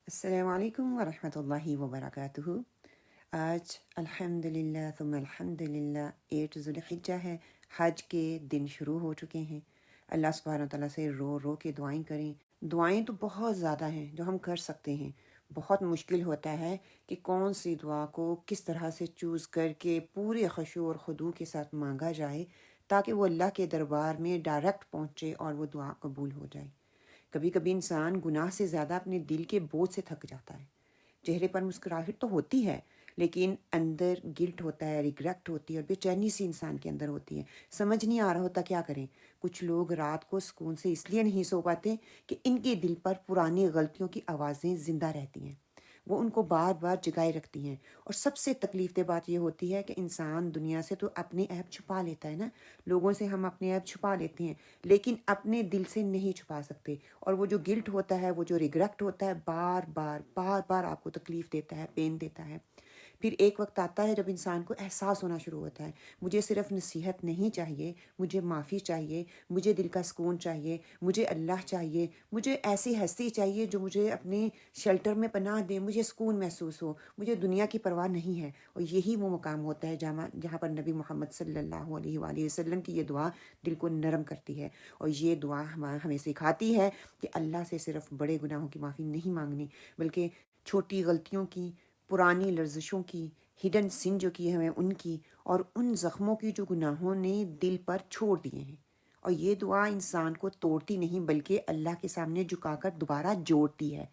السلام علیکم ورحمۃ اللہ وبرکاتہ۔ آج الحمدللہ ثم الحمدللہ 8 ذوالحجہ ہے، حج کے دن شروع ہو چکے ہیں۔ اللہ سبحانہ وتعالیٰ سے رو رو کے دعائیں کریں۔ دعائیں تو بہت زیادہ ہیں جو ہم کر سکتے ہیں، بہت مشکل ہوتا ہے کہ کون سی دعا کو کس طرح سے چوز کر کے پورے خشوع اور خضوع کے ساتھ مانگا جائے تاکہ وہ اللہ کے دربار میں ڈائریکٹ پہنچے اور وہ دعا قبول ہو جائے۔ کبھی کبھی انسان گناہ سے زیادہ اپنے دل کے بوجھ سے تھک جاتا ہے۔ چہرے پر مسکراہٹ تو ہوتی ہے لیکن اندر گلٹ ہوتا ہے، ریگریٹ ہوتی ہے اور بے چینی سی انسان کے اندر ہوتی ہے۔ سمجھ نہیں آ رہا ہوتا کیا کریں۔ کچھ لوگ رات کو سکون سے اس لیے نہیں سو پاتے کہ ان کے دل پر پرانی غلطیوں کی آوازیں زندہ رہتی ہیں، وہ ان کو بار بار جگائے رکھتی ہیں۔ اور سب سے تکلیف دہ بات یہ ہوتی ہے کہ انسان دنیا سے تو اپنے عیب چھپا لیتا ہے نا، لوگوں سے ہم اپنے عیب چھپا لیتے ہیں لیکن اپنے دل سے نہیں چھپا سکتے، اور وہ جو گلٹ ہوتا ہے، وہ جو ریگریٹ ہوتا ہے، بار بار بار بار آپ کو تکلیف دیتا ہے، پین دیتا ہے۔ پھر ایک وقت آتا ہے جب انسان کو احساس ہونا شروع ہوتا ہے، مجھے صرف نصیحت نہیں چاہیے، مجھے معافی چاہیے، مجھے دل کا سکون چاہیے، مجھے اللہ چاہیے، مجھے ایسی ہستی چاہیے جو مجھے اپنے شیلٹر میں پناہ دے، مجھے سکون محسوس ہو، مجھے دنیا کی پرواہ نہیں ہے۔ اور یہی وہ مقام ہوتا ہے جہاں پر نبی محمد صلی اللہ علیہ وآلہ وسلم کی یہ دعا دل کو نرم کرتی ہے، اور یہ دعا ہمیں سکھاتی ہے کہ اللہ سے صرف بڑے گناہوں کی معافی نہیں مانگنی بلکہ چھوٹی غلطیوں کی، پرانی لرزشوں کی، ہڈن سن جو کی ہمیں ان کی، اور ان زخموں کی جو گناہوں نے دل پر چھوڑ دیے ہیں۔ اور یہ دعا انسان کو توڑتی نہیں بلکہ اللہ کے سامنے جھکا کر دوبارہ جوڑتی ہے۔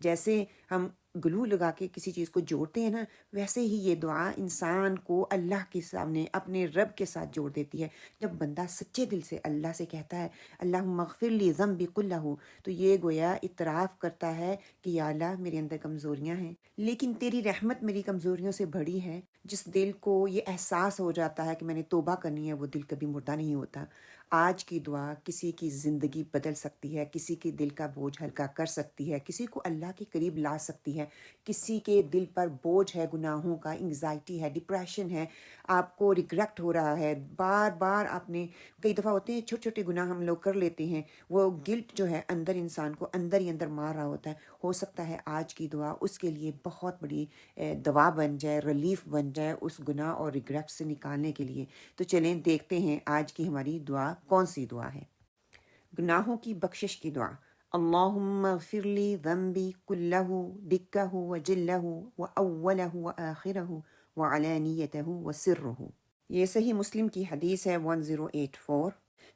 جیسے ہم گلو لگا کے کسی چیز کو جوڑتے ہیں نا، ویسے ہی یہ دعا انسان کو اللہ کے سامنے اپنے رب کے ساتھ جوڑ دیتی ہے۔ جب بندہ سچے دل سے اللہ سے کہتا ہے اللہم اغفر لی ذنبی کلہ، تو یہ گویا اعتراف کرتا ہے کہ یا اللہ میرے اندر کمزوریاں ہیں لیکن تیری رحمت میری کمزوریوں سے بڑی ہے۔ جس دل کو یہ احساس ہو جاتا ہے کہ میں نے توبہ کرنی ہے، وہ دل کبھی مردہ نہیں ہوتا۔ آج کی دعا کسی کی زندگی بدل سکتی ہے، کسی کے دل کا بوجھ ہلکا کر سکتی ہے، کسی کو اللہ کے قریب لا سکتی ہے۔ کسی کے دل پر بوجھ ہے گناہوں کا، انگزائٹی ہے، ڈپریشن ہے، آپ کو ریگریٹ ہو رہا ہے، بار بار آپ نے، کئی دفعہ ہوتے ہیں چھوٹے چھوٹے گناہ ہم لوگ کر لیتے ہیں، وہ گلٹ جو ہے اندر انسان کو اندر ہی اندر مار رہا ہوتا ہے۔ ہو سکتا ہے آج کی دعا اس کے لیے بہت بڑی دوا بن جائے، ریلیف بن جائے اس گناہ اور ریگریٹ سے نکالنے کے لیے۔ تو چلیں دیکھتے ہیں آج کی ہماری دعا کون سی دعا ہے۔ گناہوں کی بخشش کی دعا۔ اللہم اغفر لی ذنبی کلہ دکہ و جلہ و اولہ و آخرہ و علانیتہ و سرہ۔ یہ صحیح مسلم کی حدیث ہے 1084۔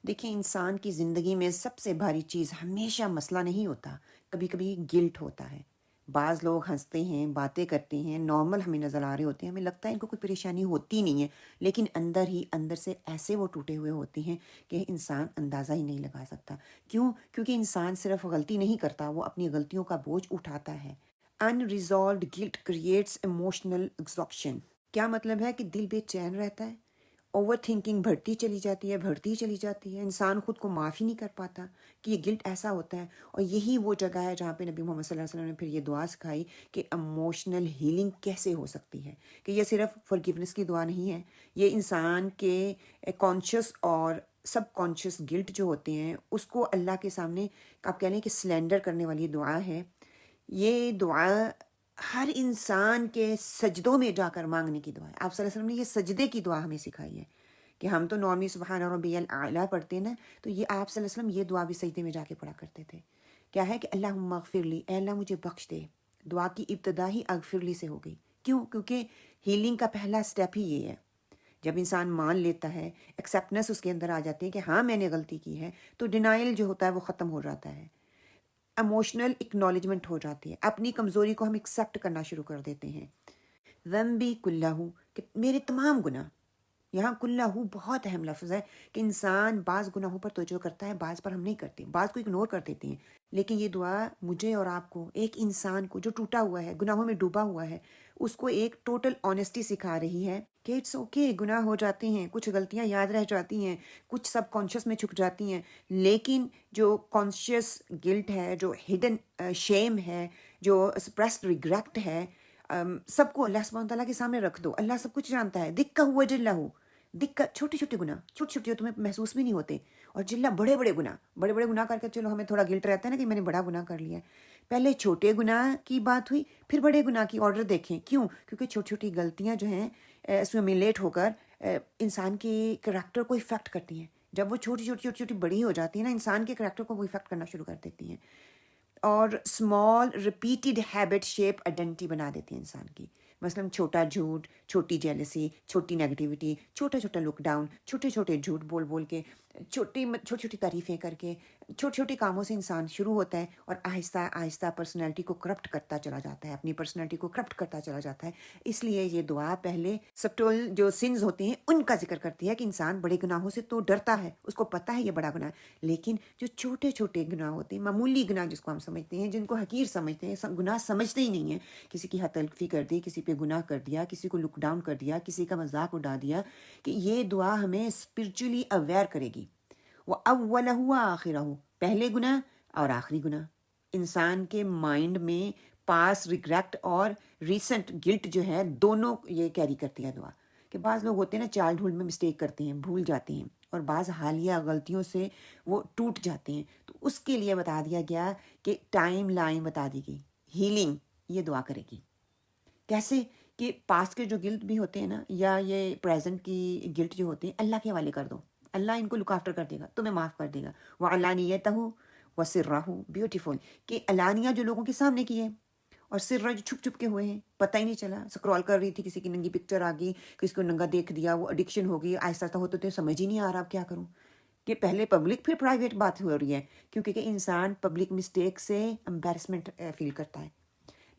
دیکھیں انسان کی زندگی میں سب سے بھاری چیز ہمیشہ مسئلہ نہیں ہوتا، کبھی کبھی گلٹ ہوتا ہے۔ بعض لوگ ہنستے ہیں، باتیں کرتے ہیں، نارمل ہمیں نظر آ رہے ہوتے ہیں، ہمیں لگتا ہے ان کو کوئی پریشانی ہوتی نہیں ہے، لیکن اندر ہی اندر سے ایسے وہ ٹوٹے ہوئے ہوتے ہیں کہ انسان اندازہ ہی نہیں لگا سکتا۔ کیوں؟ کیونکہ انسان صرف غلطی نہیں کرتا، وہ اپنی غلطیوں کا بوجھ اٹھاتا ہے۔ unresolved guilt creates emotional exhaustion۔ کیا مطلب ہے کہ دل بے چین رہتا ہے، اوور تھنکنگ بڑھتی چلی جاتی ہے، انسان خود کو معاف ہی نہیں کر پاتا کہ یہ گلٹ ایسا ہوتا ہے۔ اور یہی وہ جگہ ہے جہاں پہ نبی محمد صلی اللہ علیہ وسلم نے پھر یہ دعا سکھائی کہ ایموشنل ہیلنگ کیسے ہو سکتی ہے، کہ یہ صرف forgiveness کی دعا نہیں ہے، یہ انسان کے کانشیس اور سب کانشیس گلٹ جو ہوتے ہیں اس کو اللہ کے سامنے آپ کہہ لیں کہ سلینڈر کرنے والی دعا ہے۔ یہ دعا ہر انسان کے سجدوں میں جا کر مانگنے کی دعا ہے۔ آپ صلی اللہ علیہ وسلم نے یہ سجدے کی دعا ہمیں سکھائی ہے کہ ہم تو نارملی سبحان ربی الاعلیٰ پڑھتے ہیں نا، تو یہ آپ صلی اللہ علیہ وسلم یہ دعا بھی سجدے میں جا کے پڑھا کرتے تھے۔ کیا ہے کہ اللہم اغفر لی، اے اللہ مجھے بخش دے۔ دعا کی ابتدا ہی اغفر لی سے ہو گئی۔ کیوں؟ کیونکہ ہیلنگ کا پہلا سٹیپ ہی یہ ہے۔ جب انسان مان لیتا ہے، ایکسیپٹنس اس کے اندر آ جاتی ہے کہ ہاں میں نے غلطی کی ہے، تو ڈینائل جو ہوتا ہے وہ ختم ہو جاتا ہے، ایموشنل اکنالجمنٹ ہو جاتی ہے، اپنی کمزوری کو ہم ایکسیپٹ کرنا شروع کر دیتے ہیں۔ ذنبی کلہ، کہ میرے تمام گناہ، یہاں کلہ بہت اہم لفظ ہے کہ انسان بعض گناہوں پر توجہ کرتا ہے، بعض پر ہم نہیں کرتے، بعض کو اگنور کر دیتے ہیں، لیکن یہ دعا مجھے اور آپ کو، ایک انسان کو جو ٹوٹا ہوا ہے، گناہوں میں ڈوبا ہوا ہے، اس کو ایک ٹوٹل آنیسٹی سکھا رہی ہے کہ اٹس اوکے، گناہ ہو جاتے ہیں، کچھ غلطیاں یاد رہ جاتی ہیں، کچھ سب کانشیس میں چھپ جاتی ہیں، لیکن جو کانشیس گلٹ ہے، جو ہڈن شیم ہے، جو سپریسڈ ریگریٹ ہے، سب کو اللہ سبحانہ تعالیٰ کے سامنے رکھ دو۔ اللہ سب کچھ جانتا ہے، دکھا ہوا جلا ہو، دقت چھوٹے چھوٹے گناہ، چھوٹے چھوٹے جو تمہیں محسوس بھی نہیں ہوتے، اور جلا بڑے بڑے گناہ کر کے چلو ہمیں تھوڑا گلٹ رہتا ہے نا کہ میں نے بڑا گناہ کر لیا ہے. پہلے چھوٹے گناہ کی بات ہوئی، پھر بڑے گناہ کی آرڈر دیکھیں. کیوں؟ کیونکہ چھوٹی چھوٹی غلطیاں جو ہیں اسیمیلیٹ ہو کر انسان کے کریکٹر کو افیکٹ کرتی ہیں. جب وہ چھوٹی چھوٹی چھوٹی چھوٹی بڑی ہو جاتی ہیں نا، انسان کے کریکٹر کو وہ افیکٹ کرنا شروع کر دیتی ہیں، اور small repeated habit shape identity بنا دیتی ہے انسان کی. مثلاً چھوٹا جھوٹ، چھوٹی جیلسی، چھوٹی نیگیٹیوٹی، چھوٹا چھوٹا لک ڈاؤن، چھوٹے چھوٹے جھوٹ بول بول کے، چھوٹی چھوٹی تعریفیں کر کے، چھوٹے چھوٹے کاموں سے انسان شروع ہوتا ہے اور آہستہ آہستہ پرسنالٹی کو کرپٹ کرتا چلا جاتا ہے، اپنی پرسنالٹی کو کرپٹ کرتا چلا جاتا ہے. اس لیے یہ دعا پہلے سبٹول جو سنز ہوتے ہیں ان کا ذکر کرتی ہے کہ انسان بڑے گناہوں سے تو ڈرتا ہے، اس کو پتہ ہے یہ بڑا گناہ ہے، لیکن جو چھوٹے چھوٹے گناہ ہوتے ہیں، معمولی گناہ جس کو ہم سمجھتے ہیں، جن کو حقیر سمجھتے ہیں، گناہ سمجھتے ہی نہیں ہیں، کسی کی حق تلفی کر دی، کسی پہ گناہ کر دیا، کسی کو لک ڈاؤن کر دیا، کسی کا مذاق اڑا دیا، کہ یہ دعا ہمیں اسپرچولی اویئر کرے گی. وہ اولہ آخرہ، پہلے گناہ اور آخری گناہ. انسان کے مائنڈ میں پاس ریگریٹ اور ریسنٹ گلٹ جو ہے دونوں یہ کیری کرتی ہے دعا. کہ بعض لوگ ہوتے ہیں نا چائلڈہڈ میں مسٹیک کرتے ہیں، بھول جاتے ہیں، اور بعض حالیہ غلطیوں سے وہ ٹوٹ جاتے ہیں، تو اس کے لیے بتا دیا گیا کہ ٹائم لائن بتا دی گئی، ہیلنگ یہ دعا کرے گی. کیسے؟ کہ پاسٹ کے جو گلٹ بھی ہوتے ہیں نا، یا یہ پریزنٹ کی گلٹ جو ہوتے ہیں، اللہ کے حوالے کر دو، اللہ ان کو لک آفٹر کر دے گا، تمہیں معاف کر دے گا. وعلانیتہ وسرہ، بیوٹیفل، کہ علانیہ جو لوگوں کے سامنے کی ہے، اور سر جو چھپ چھپ کے ہوئے ہیں، پتہ ہی نہیں چلا، سکرول کر رہی تھی، کسی کی ننگی پکچر آ گئی، کسی کو ننگا دیکھ دیا، وہ ایڈکشن ہو گئی، آہستہ آہستہ ہوتے سمجھ ہی نہیں آ رہا اب کیا کروں. کہ پہلے پبلک پھر پرائیویٹ بات ہو رہی ہے، کیونکہ کہ انسان پبلک مسٹیک سے امبیرسمنٹ فیل کرتا ہے.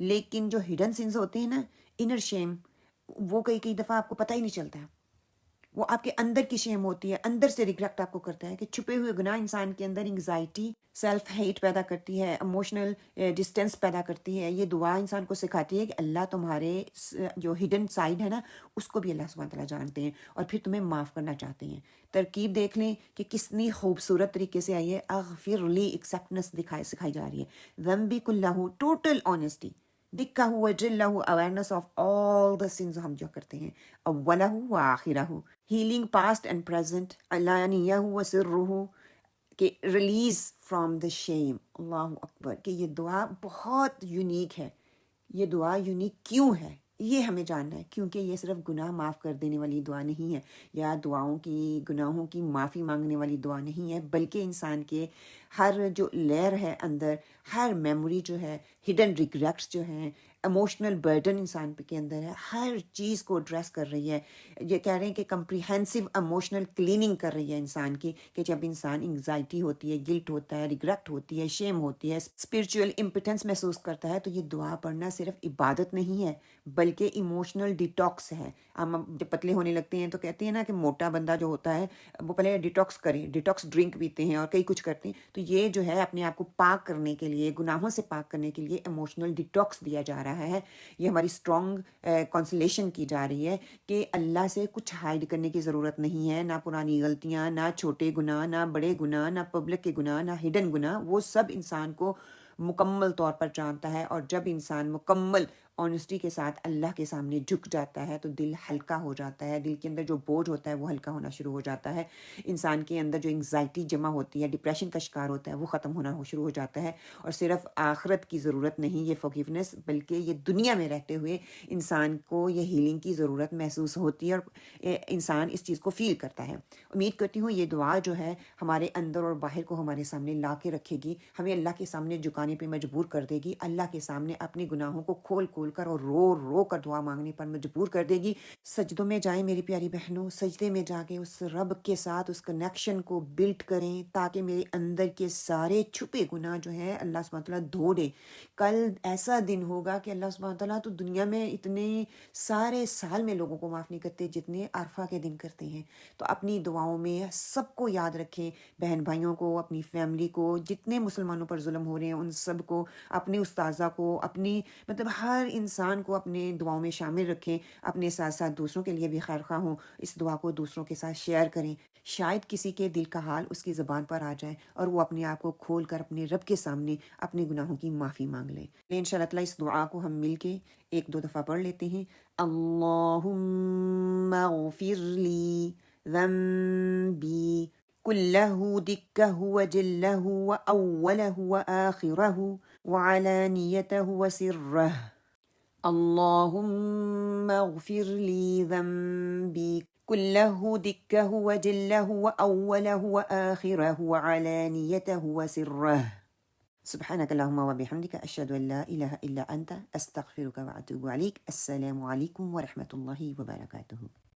لیکن جو ہڈن سنز ہوتے ہیں نا، انر شیم، وہ کئی دفعہ آپ کو پتہ ہی نہیں چلتا ہے، وہ آپ کے اندر کی شیم ہوتی ہے، اندر سے ریگریٹ آپ کو کرتا ہے. کہ چھپے ہوئے گناہ انسان کے اندر انگزائٹی، سیلف ہیٹ پیدا کرتی ہے، ایموشنل ڈسٹینس پیدا کرتی ہے. یہ دعا انسان کو سکھاتی ہے کہ اللہ تمہارے جو ہڈن سائڈ ہے نا، اس کو بھی اللہ سبحانہ تعالیٰ جانتے ہیں، اور پھر تمہیں معاف کرنا چاہتے ہیں. ترکیب دیکھ لیں کہ کتنی خوبصورت طریقے سے آئی ہے. اغفر لی، ایکسیپٹنس سکھائی جا رہی ہے. ذنبی کلہ، ٹوٹل آنیسٹی، دکھا ہوا جلہ، awareness of all the sins ہم جو کرتے ہیں، اولہ و آخرہ، ہیلنگ پاسٹ اینڈ پریزنٹ، علانیہ و سرہ، کہ ریلیز فرام دا شیم. اللہ اکبر، کہ یہ دعا بہت یونیک ہے. یہ دعا یونیک کیوں ہے یہ ہمیں جاننا ہے، کیونکہ یہ صرف گناہ معاف کر دینے والی دعا نہیں ہے، یا دعاؤں کی گناہوں کی معافی مانگنے والی دعا نہیں ہے، بلکہ انسان کے ہر جو لیئر ہے اندر، ہر میموری جو ہے، ہڈن ریگریٹس جو ہیں، ایموشنل برڈن انسان کے اندر ہے، ہر چیز کو ایڈریس کر رہی ہے. یہ کہہ رہے ہیں کہ کمپریہنسو ایموشنل کلیننگ کر رہی ہے انسان کی. کہ جب انسان انگزائٹی ہوتی ہے، گلٹ ہوتا ہے، ریگریٹ ہوتی ہے، شیم ہوتی ہے، اسپرچوئل امپیٹنس محسوس کرتا ہے، تو یہ دعا پڑھنا صرف عبادت نہیں ہے بلکہ ایموشنل ڈیٹاکس ہے. ہم جب پتلے ہونے لگتے ہیں تو کہتے ہیں نا کہ موٹا بندہ جو ہوتا ہے وہ پہلے ڈیٹاکس کرے، ڈیٹاکس ڈرنک پیتے ہیں اور کئی کچھ کرتے ہیں. تو یہ جو ہے اپنے آپ کو پاک کرنے کے لیے، گناہوں سے پاک کرنے کے لیے ایموشنل ڈیٹاکس دیا جا رہا ہے. یہ ہماری اسٹرانگ کانسلیشن کی جا رہی ہے کہ اللہ سے کچھ ہائڈ کرنے کی ضرورت نہیں ہے، نہ پرانی غلطیاں، نہ چھوٹے گناہ، نہ بڑے گناہ، نہ پبلک کے گناہ، نہ ہڈن گناہ، وہ سب انسان کو مکمل طور پر جانتا ہے. اور جب انسان مکمل آنیسٹی کے ساتھ اللہ کے سامنے جھک جاتا ہے تو دل ہلکا ہو جاتا ہے، دل کے اندر جو بوجھ ہوتا ہے وہ ہلکا ہونا شروع ہو جاتا ہے. انسان کے اندر جو انگزائٹی جمع ہوتی ہے، ڈپریشن کا شکار ہوتا ہے، وہ ختم ہونا شروع ہو جاتا ہے. اور صرف آخرت کی ضرورت نہیں یہ فورگیونیس، بلکہ یہ دنیا میں رہتے ہوئے انسان کو یہ ہیلنگ کی ضرورت محسوس ہوتی ہے، اور انسان اس چیز کو فیل کرتا ہے. امید کرتی ہوں یہ دعا جو ہے ہمارے اندر اور باہر کو ہمارے سامنے لا کے رکھے گی، ہمیں اللہ کے سامنے جھکانے پہ مجبور کر دے گی، اللہ کے سامنے اپنے گناہوں کو کھول کر اور رو رو کر دعا مانگنے پر مجبور کر دے گی. سجدوں میں جائیں میری پیاری بہنوں، سجدے میں جا کے اس رب کے ساتھ اس کنیکشن کو بلڈ کریں، تاکہ میرے اندر کے سارے چھپے گناہ جو ہیں اللہ سبحانہ تعالیٰ دھو دے. کل ایسا دن ہوگا کہ اللہ سبحانہ تعالیٰ تو دنیا میں اتنے سارے سال میں لوگوں کو معاف نہیں کرتے جتنے عرفہ کے دن کرتے ہیں. تو اپنی دعاؤں میں سب کو یاد رکھیں، بہن بھائیوں کو، اپنی فیملی کو، جتنے مسلمانوں پر ظلم ہو رہے ہیں ان سب کو، اپنے استاذہ کو، اپنی مطلب ہر انسان کو اپنے دعاؤں میں شامل رکھیں. اپنے ساتھ ساتھ دوسروں کے لیے بھی خیر خواہ ہوں، اس دعا کو دوسروں کے ساتھ شیئر کریں. شاید کسی کے دل کا حال اس کی زبان پر آ جائے اور وہ اپنے آپ کو کھول کر اپنے رب کے سامنے اپنے گناہوں کی معافی مانگ لے. انشاءاللہ تعالیٰ اس دعا کو ہم مل کے ایک دو دفعہ پڑھ لیتے ہیں. اللہم اغفر لی ذنبي كله دكه وجله وأوله وآخره وعلانيته وسره اللهم اغفر لي ذنبي كله دكه وجله وأوله وآخره وعلانيته وسره سبحانك اللهم وبحمدك أشهد أن لا إله إلا أنت أستغفرك وأتوب عليك. السلام عليكم ورحمة الله وبركاته.